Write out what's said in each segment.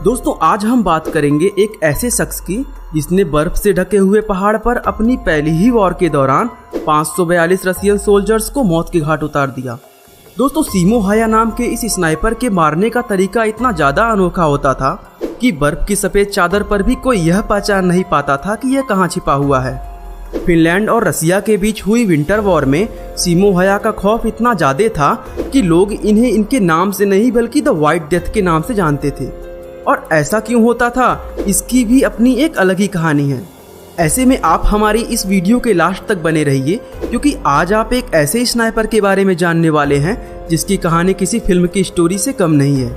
दोस्तों आज हम बात करेंगे एक ऐसे शख्स की जिसने बर्फ से ढके हुए पहाड़ पर अपनी पहली ही वॉर के दौरान 542 रशियन सोल्जर्स को मौत के घाट उतार दिया। दोस्तों सीमो हाया नाम के इस स्नाइपर के मारने का तरीका इतना ज्यादा अनोखा होता था कि बर्फ की सफेद चादर पर भी कोई यह पहचान नहीं पाता था कि यह कहां छिपा हुआ है। फिनलैंड और रसिया के बीच हुई विंटर वॉर में सीमो हाया का खौफ इतना ज्यादा था कि लोग इन्हें इनके नाम से नहीं बल्कि द व्हाइट डेथ के नाम से जानते थे। और ऐसा क्यों होता था, इसकी भी अपनी एक अलग ही कहानी है। ऐसे में आप हमारी इस वीडियो के लास्ट तक बने रहिए, क्योंकि आज आप एक ऐसे स्नाइपर के बारे में जानने वाले हैं जिसकी कहानी किसी फिल्म की स्टोरी से कम नहीं है।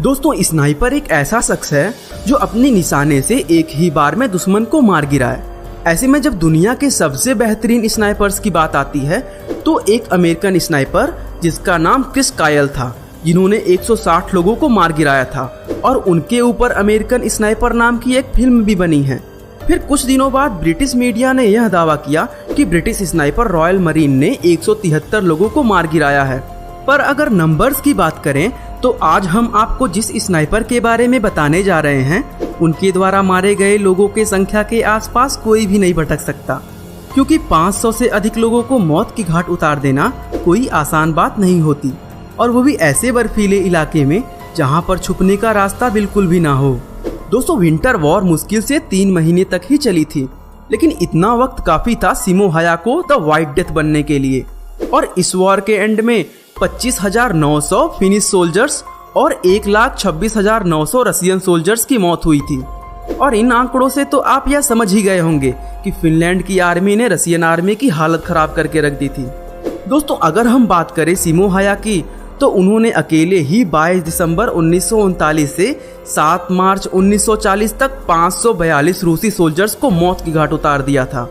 दोस्तों स्नाइपर एक ऐसा शख्स है जो अपने निशाने से एक ही बार में दुश्मन को मार गिराए। ऐसे में जब दुनिया के सबसे बेहतरीन स्नाइपर्स की बात आती है तो एक अमेरिकन स्नाइपर जिसका नाम क्रिस कायल था, जिन्होंने 160 लोगों को मार गिराया था और उनके ऊपर अमेरिकन स्नाइपर नाम की एक फिल्म भी बनी है। फिर कुछ दिनों बाद ब्रिटिश मीडिया ने यह दावा किया कि ब्रिटिश स्नाइपर रॉयल मरीन ने 173 लोगों को मार गिराया है। पर अगर नंबर्स की बात करें तो आज हम आपको जिस स्नाइपर के बारे में बताने जा रहे हैं उनके द्वारा मारे गए लोगों की संख्या के आसपास कोई भी नहीं भटक सकता, क्योंकि 500 से अधिक लोगों को मौत की घाट उतार देना कोई आसान बात नहीं होती, और वो भी ऐसे बर्फीले इलाके में जहां पर छुपने का रास्ता बिल्कुल भी ना हो। दोस्तों विंटर वॉर मुश्किल से 3 महीने तक ही चली थी, लेकिन इतना वक्त काफी था सीमो हाया को द व्हाइट डेथ बनने के लिए। और इस वॉर के एंड में 25,900 फिनिश सोल्जर्स और 1,26,900 रशियन सोल्जर्स की मौत हुई थी। और इन आंकड़ों से तो आप यह समझ ही गए होंगे कि फिनलैंड की आर्मी ने रशियन आर्मी की हालत खराब करके रख दी थी। दोस्तों अगर हम बात करें सीमो हाया की, तो उन्होंने अकेले ही 22 दिसंबर 1939 से 7 मार्च 1940 तक 542 रूसी सोल्जर्स को मौत की घाट उतार दिया था।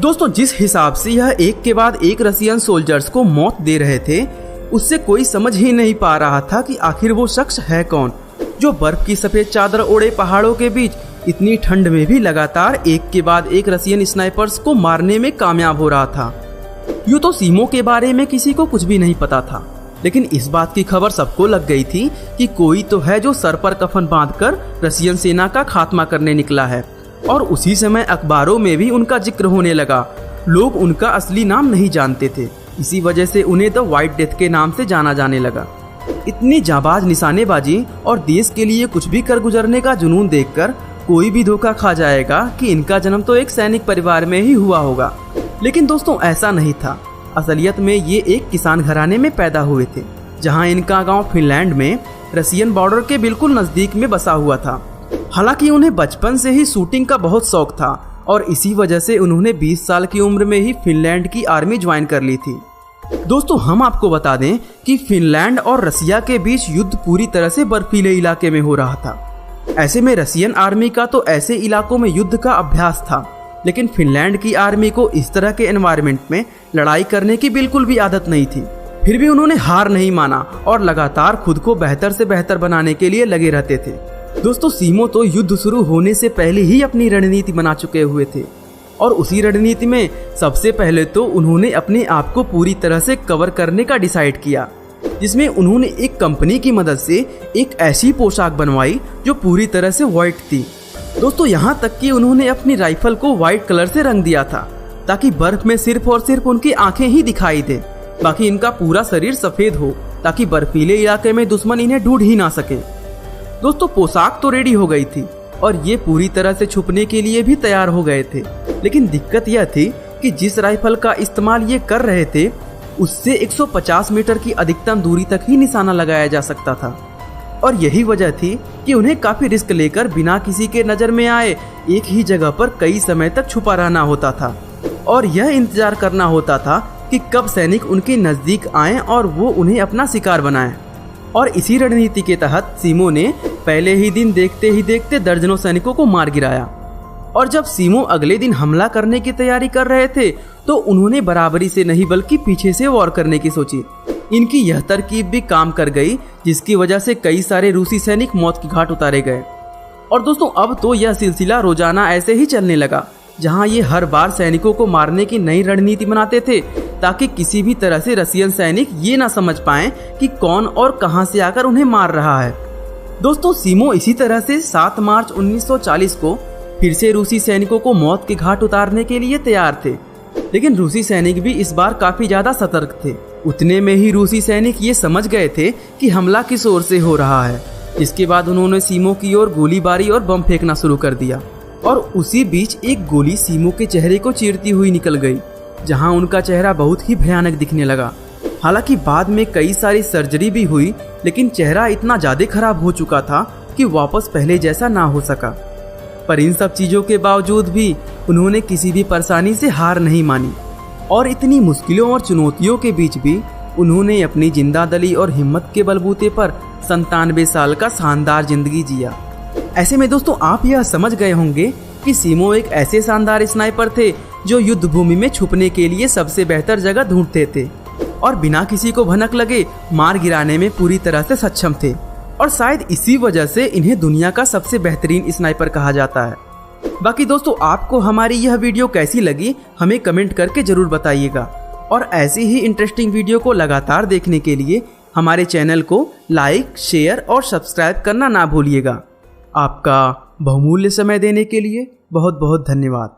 दोस्तों जिस हिसाब से यह एक के बाद एक रशियन सोल्जर्स को मौत दे रहे थे, उससे कोई समझ ही नहीं पा रहा था कि आखिर वो शख्स है कौन, जो बर्फ की सफेद चादर ओढ़े पहाड़ों के बीच इतनी ठंड में भी लगातार एक के बाद एक रशियन स्नाइपर्स को मारने में कामयाब हो रहा था। यूँ तो सीमो के बारे में किसी को कुछ भी नहीं पता था, लेकिन इस बात की खबर सबको लग गई थी कि कोई तो है जो सर पर कफन बांधकर रशियन सेना का खात्मा करने निकला है। और उसी समय अखबारों में भी उनका जिक्र होने लगा। लोग उनका असली नाम नहीं जानते थे, इसी वजह से उन्हें द व्हाइट डेथ के नाम से जाना जाने लगा। इतनी जाबाज निशानेबाजी और देश के लिए कुछ भी कर गुजरने का जुनून देखकर कोई भी धोखा खा जाएगा कि इनका जन्म तो एक सैनिक परिवार में ही हुआ होगा। लेकिन दोस्तों ऐसा नहीं था। असलियत में ये एक किसान घराने में पैदा हुए थे, जहां इनका गांव फिनलैंड में रशियन बॉर्डर के बिल्कुल नजदीक में बसा हुआ था। हालांकि उन्हें बचपन से ही शूटिंग का बहुत शौक था और इसी वजह से उन्होंने 20 साल की उम्र में ही फिनलैंड की आर्मी ज्वाइन कर ली थी। दोस्तों हम आपको बता दें कि फिनलैंड और रसिया के बीच युद्ध पूरी तरह से बर्फीले इलाके में हो रहा था। ऐसे में रशियन आर्मी का तो ऐसे इलाकों में युद्ध का अभ्यास था, लेकिन फिनलैंड की आर्मी को इस तरह के एनवायरनमेंट में लड़ाई करने की बिल्कुल भी आदत नहीं थी। फिर भी उन्होंने हार नहीं माना और लगातार खुद को बेहतर से बेहतर बनाने के लिए लगे रहते थे। दोस्तों सीमो तो युद्ध शुरू होने से पहले ही अपनी रणनीति बना चुके हुए थे, और उसी रणनीति में सबसे पहले तो उन्होंने अपने आप को पूरी तरह से कवर करने का डिसाइड किया, जिसमें उन्होंने एक कंपनी की मदद से एक ऐसी पोशाक बनवाई जो पूरी तरह से व्हाइट थी। दोस्तों यहाँ तक कि उन्होंने अपनी राइफल को व्हाइट कलर से रंग दिया था, ताकि बर्फ में सिर्फ और सिर्फ उनकी आंखें ही दिखाई दे, बाकी इनका पूरा शरीर सफेद हो, ताकि बर्फीले इलाके में दुश्मन इन्हें ढूंढ ही ना सके। दोस्तों पोशाक तो रेडी हो गई थी और ये पूरी तरह से छुपने के लिए भी तैयार हो गए थे, लेकिन दिक्कत यह थी कि जिस राइफल का इस्तेमाल ये कर रहे थे उससे 150 मीटर की अधिकतम दूरी तक ही निशाना लगाया जा सकता था। और यही वजह थी कि उन्हें काफी रिस्क लेकर बिना किसी के नजर में आए एक ही जगह पर कई समय तक छुपा रहना होता था, और यह इंतजार करना होता था कि कब सैनिक उनके नजदीक आएं और वो उन्हें अपना शिकार बनाएं। और इसी रणनीति के तहत सीमो ने पहले ही दिन देखते ही देखते दर्जनों सैनिकों को मार गिराया। और जब सीमो अगले दिन हमला करने की तैयारी कर रहे थे तो उन्होंने बराबरी से नहीं बल्कि पीछे से वॉर करने की सोची। इनकी यह तरकीब भी काम कर गई, जिसकी वजह से कई सारे रूसी सैनिक मौत की घाट उतारे गए। और दोस्तों अब तो यह सिलसिला रोजाना ऐसे ही चलने लगा, जहां ये हर बार सैनिकों को मारने की नई रणनीति बनाते थे, ताकि किसी भी तरह से रशियन सैनिक ये ना समझ पाएं कि कौन और कहां से आकर उन्हें मार रहा है। दोस्तों सीमो इसी तरह से 7 मार्च 1940 को फिर से रूसी सैनिकों को मौत के घाट उतारने के लिए तैयार थे, लेकिन रूसी सैनिक भी इस बार काफी ज्यादा सतर्क थे। उतने में ही रूसी सैनिक ये समझ गए थे कि हमला किस ओर से हो रहा है। इसके बाद उन्होंने सीमो की ओर गोलीबारी और बम फेंकना शुरू कर दिया और उसी बीच एक गोली सीमो के चेहरे को चीरती हुई निकल गई, जहां उनका चेहरा बहुत ही भयानक दिखने लगा। हालांकि बाद में कई सारी सर्जरी भी हुई, लेकिन चेहरा इतना ज्यादा खराब हो चुका था कि वापस पहले जैसा ना हो सका। पर इन सब चीजों के बावजूद भी उन्होंने किसी भी परेशानी से हार नहीं मानी और इतनी मुश्किलों और चुनौतियों के बीच भी उन्होंने अपनी जिंदादिली और हिम्मत के बलबूते पर 97 साल का शानदार जिंदगी जिया। ऐसे में दोस्तों आप यह समझ गए होंगे कि सीमो एक ऐसे शानदार स्नाइपर थे जो युद्ध भूमि में छुपने के लिए सबसे बेहतर जगह ढूंढते थे और बिना किसी को भनक लगे मार गिराने में पूरी तरह से सक्षम थे, और शायद इसी वजह से इन्हें दुनिया का सबसे बेहतरीन स्नाइपर कहा जाता है। बाकी दोस्तों आपको हमारी यह वीडियो कैसी लगी हमें कमेंट करके जरूर बताइएगा, और ऐसी ही इंटरेस्टिंग वीडियो को लगातार देखने के लिए हमारे चैनल को लाइक, शेयर और सब्सक्राइब करना ना भूलिएगा। आपका बहुमूल्य समय देने के लिए बहुत बहुत धन्यवाद।